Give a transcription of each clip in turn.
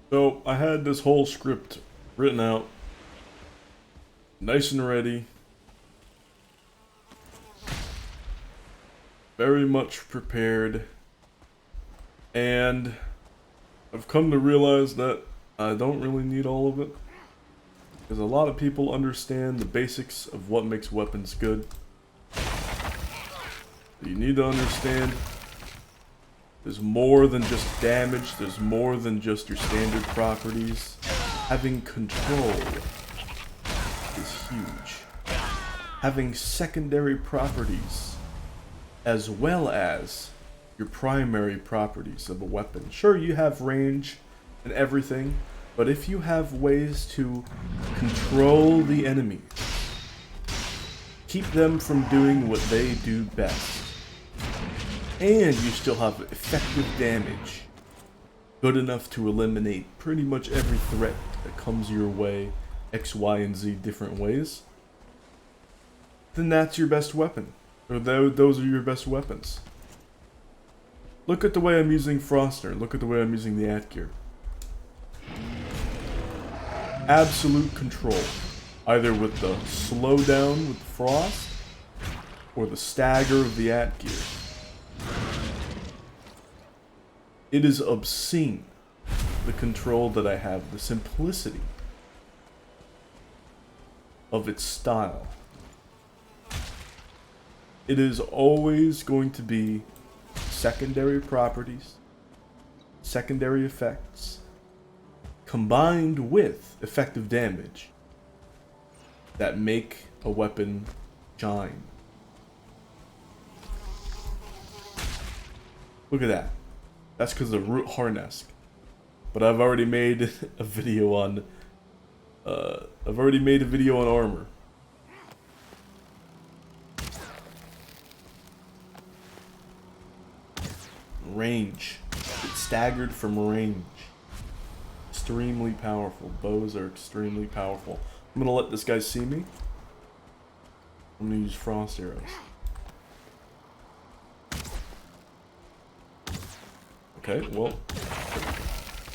So I had this whole script written out, nice and ready, very much prepared, and I've come to realize that I don't really need all of it, because a lot of people understand the basics of what makes weapons good. You need to understand there's more than just damage, there's more than just your standard properties. Having control is huge. Having secondary properties as well as your primary properties of a weapon. Sure, you have range and everything, but if you have ways to control the enemy, keep them from doing what they do best, and you still have effective damage, good enough to eliminate pretty much every threat that comes your way, X, Y, and Z different ways, then that's your best weapon. Or those are your best weapons. Look at the way I'm using Froster. Look at the way I'm using the Atgear. Absolute control. Either with the slowdown with Frost, or the stagger of the Atgear. It is obscene, the control that I have, the simplicity of its style. It is always going to be secondary properties, secondary effects, combined with effective damage that make a weapon shine. Look at that. That's because of Root Harnesk. But I've already made a video on armor. Range. It's staggered from range. Extremely powerful. Bows are extremely powerful. I'm gonna let this guy see me. I'm gonna use frost arrows. Okay, well,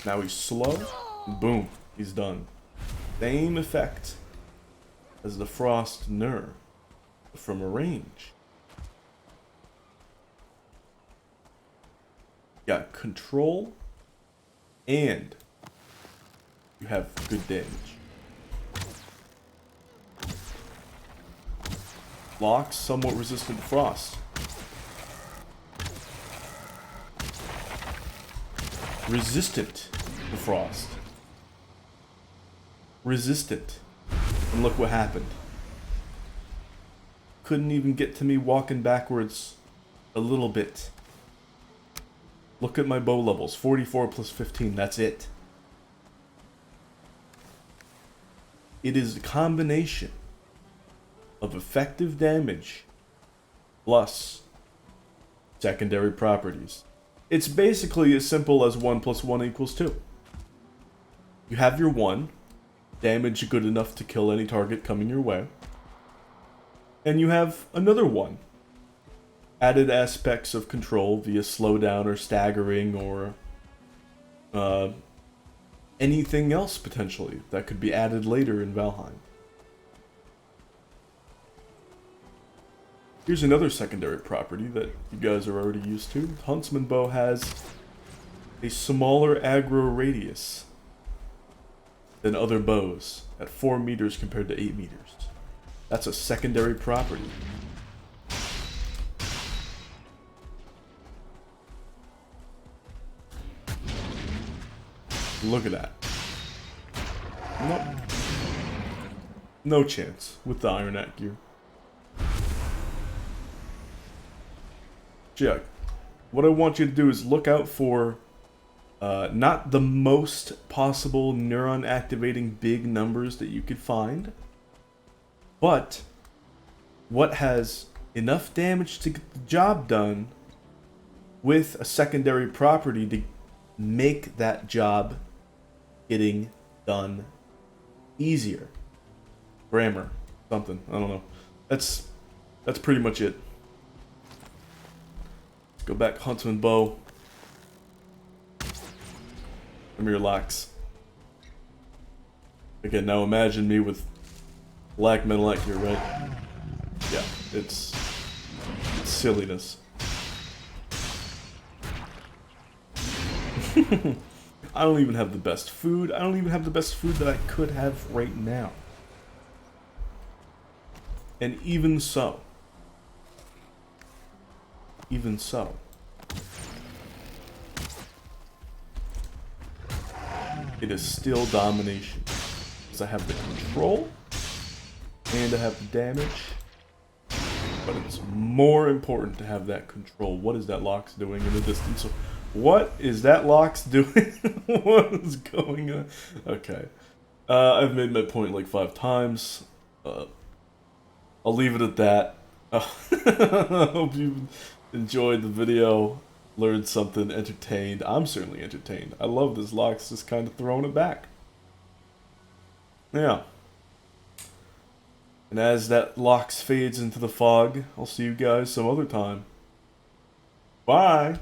now he's slow, and boom, he's done. Same effect as the Frost Nur from a range. You got control, and you have good damage. Locks somewhat resistant to frost. Resistant to frost. Resistant. And look what happened. Couldn't even get to me walking backwards a little bit. Look at my bow levels. 44 plus 15. That's it. It is a combination of effective damage plus secondary properties. It's basically as simple as 1 plus 1 equals 2. You have your 1, damage good enough to kill any target coming your way. And you have another 1, added aspects of control via slowdown or staggering or anything else potentially that could be added later in Valheim. Here's another secondary property that you guys are already used to. Huntsman Bow has a smaller aggro radius than other bows at 4 meters compared to 8 meters. That's a secondary property. Look at that. Nope. No chance with the Iron Atgear. Yeah, what I want you to do is look out for not the most possible neuron activating big numbers that you could find, but what has enough damage to get the job done with a secondary property to make that job getting done easier. Grammar, something, I don't know. That's pretty much it. Go back, Huntsman Bow. Come here, Lax. Again, now imagine me with black metalite here, right? Yeah, it's silliness. I don't even have the best food. I don't even have the best food that I could have right now. And even so, it is still domination. Because I have the control, and I have the damage, but it's more important to have that control. What is that Lox doing in the distance? What is that Lox doing? What is going on? Okay. I've made my point like 5 times. I'll leave it at that. I hope you enjoyed the video, learned something, entertained. I'm certainly entertained. I love this Lox just kind of throwing it back. Yeah. And as that Lox fades into the fog, I'll see you guys some other time. Bye!